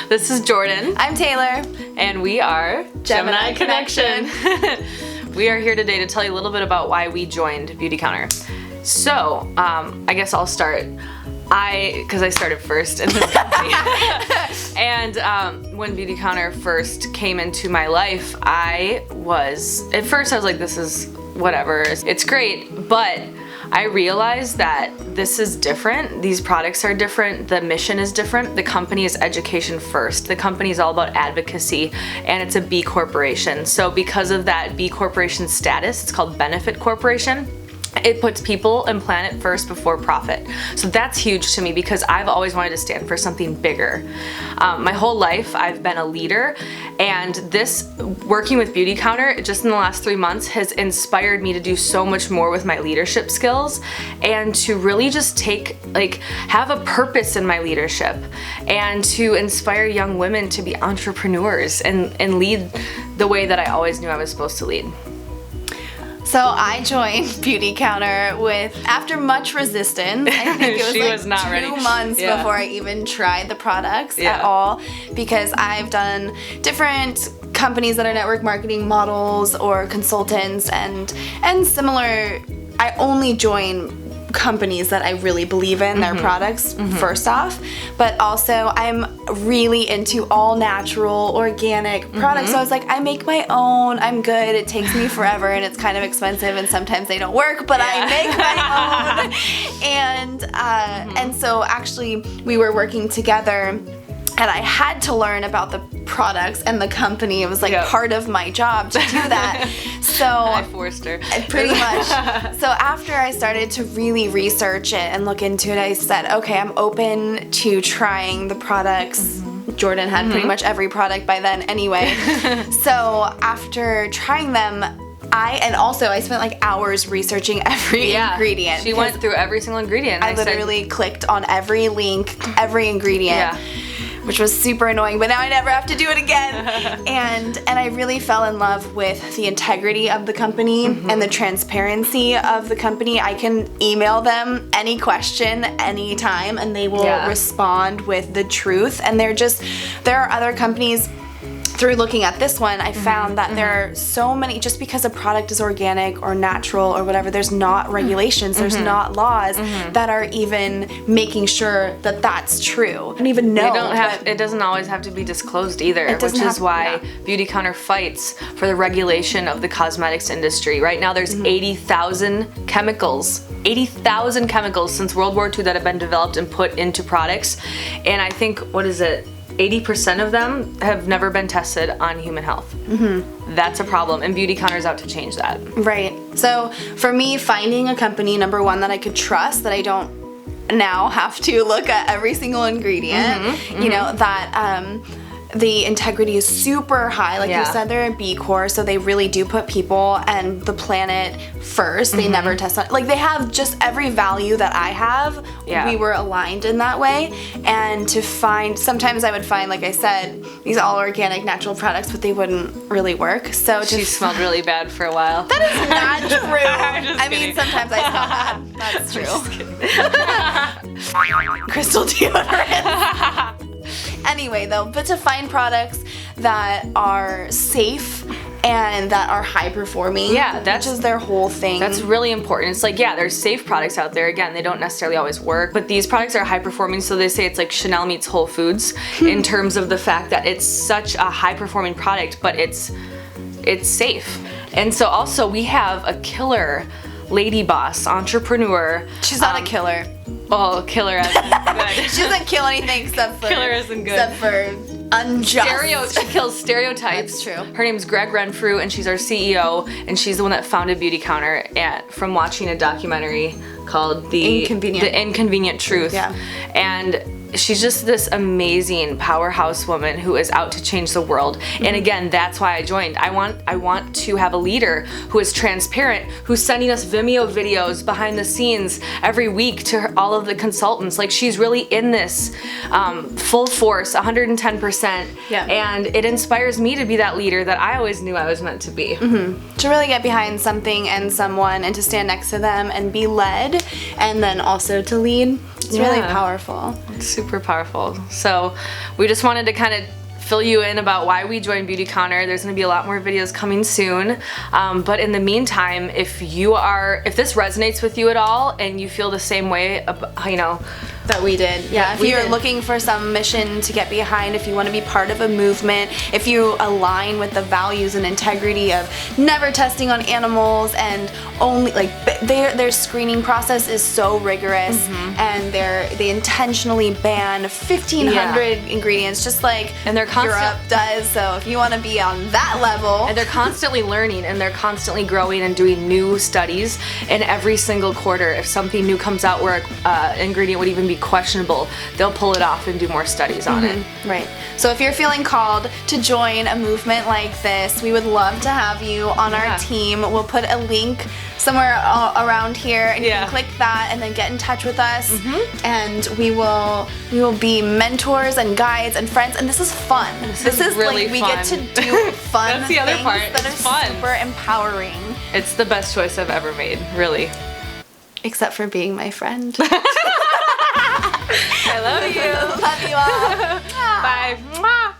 This is Jourdan. I'm Taylor. And we are Gemini Connection. We are here today to tell you a little bit about why we joined Beautycounter. So, I guess I'll start. Because I started first in this company. And when Beautycounter first came into my life, at first I was like, this is whatever, it's great, but I realized that this is different. These products are different. The mission is different. The company is education first. The company is all about advocacy, and it's a B corporation. So because of that B corporation status, it's called Benefit Corporation. It puts people and planet first before profit. So that's huge to me because I've always wanted to stand for something bigger. My whole life I've been a leader, and this working with Beautycounter just in the last 3 months has inspired me to do so much more with my leadership skills and to really just have a purpose in my leadership and to inspire young women to be entrepreneurs and lead the way that I always knew I was supposed to lead. So I joined Beautycounter after much resistance. I think it was like 2 months before I even tried the products at all, because I've done different companies that are network marketing models or consultants and similar. I only join companies that I really believe in their products first off, but also I'm really into all natural organic products. So I was like, I make my own, I'm good. It takes me forever and it's kind of expensive and sometimes they don't work, but I make my own. And so actually we were working together and I had to learn about the products and the company. It was like part of my job to do that. So I forced her. Pretty much. So after I started to really research it and look into it, I said, okay, I'm open to trying the products. Jourdan had pretty much every product by then anyway. So after trying them, I spent like hours researching every ingredient. She went through every single ingredient. I literally clicked on every link, every ingredient. Which was super annoying, but now I never have to do it again. And I really fell in love with the integrity of the company and the transparency of the company. I can email them any question, anytime, and they will respond with the truth. And there are other companies. Through looking at this one, I found that there are so many, just because a product is organic or natural or whatever, there's not regulations, there's not laws that are even making sure that that's true. I don't even know. It doesn't always have to be disclosed either, which is why Beautycounter fights for the regulation of the cosmetics industry. Right now there's 80,000 chemicals. 80,000 chemicals since World War II that have been developed and put into products. And I think, 80% of them have never been tested on human health. That's a problem, and Beautycounter's out to change that. Right. So for me, finding a company, number one, that I could trust, that I don't now have to look at every single ingredient, you know, that the integrity is super high. Like you said, they're a B Corp, so they really do put people and the planet first. They never test on, like, they have just every value that I have. We were aligned in that way. And sometimes I would find, like I said, these all organic natural products, but they wouldn't really work. So she smelled really bad for a while. That is not true. I mean, sometimes I smell bad. That's true. Crystal deodorant. Anyway, though, but to find products that are safe and that are high performing, which is their whole thing. That's really important. It's like, there's safe products out there. Again, they don't necessarily always work, but these products are high performing, so they say it's like Chanel meets Whole Foods in terms of the fact that it's such a high performing product, but it's safe. And so also we have a killer lady boss, entrepreneur. She's not a killer. Oh, killer as in good. She doesn't kill anything except for killer isn't good. Except for unjust. She kills stereotypes. That's true. Her name's Greg Renfrew, and she's our CEO, and she's the one that founded Beautycounter from watching a documentary called The Inconvenient Truth. And she's just this amazing powerhouse woman who is out to change the world. And again, that's why I joined. I want to have a leader who is transparent, who's sending us Vimeo videos behind the scenes every week to all of the consultants. Like, she's really in this full force, 110%. And it inspires me to be that leader that I always knew I was meant to be. To really get behind something and someone and to stand next to them and be led, and then also to lead. It's really powerful. It's super super powerful. So we just wanted to kind of fill you in about why we joined Beautycounter. There's going to be a lot more videos coming soon. But in the meantime, if this resonates with you at all and you feel the same way, that we did. Yeah, if you're looking for some mission to get behind, if you want to be part of a movement, if you align with the values and integrity of never testing on animals and only their screening process is so rigorous, and they intentionally ban 1,500 ingredients, just like Europe does. So if you want to be on that level, and they're constantly learning and they're constantly growing and doing new studies, and every single quarter, if something new comes out where an ingredient would even be questionable, they'll pull it off and do more studies on it. Right. So if you're feeling called to join a movement like this, we would love to have you on our team. We'll put a link somewhere around here, and you can click that and then get in touch with us, and we will be mentors and guides and friends, and this is fun. This is really fun. We get to do fun That's the other things part. that are fun. super empowering. It's the best choice I've ever made, really. Except for being my friend. I love you. Love you all. Bye.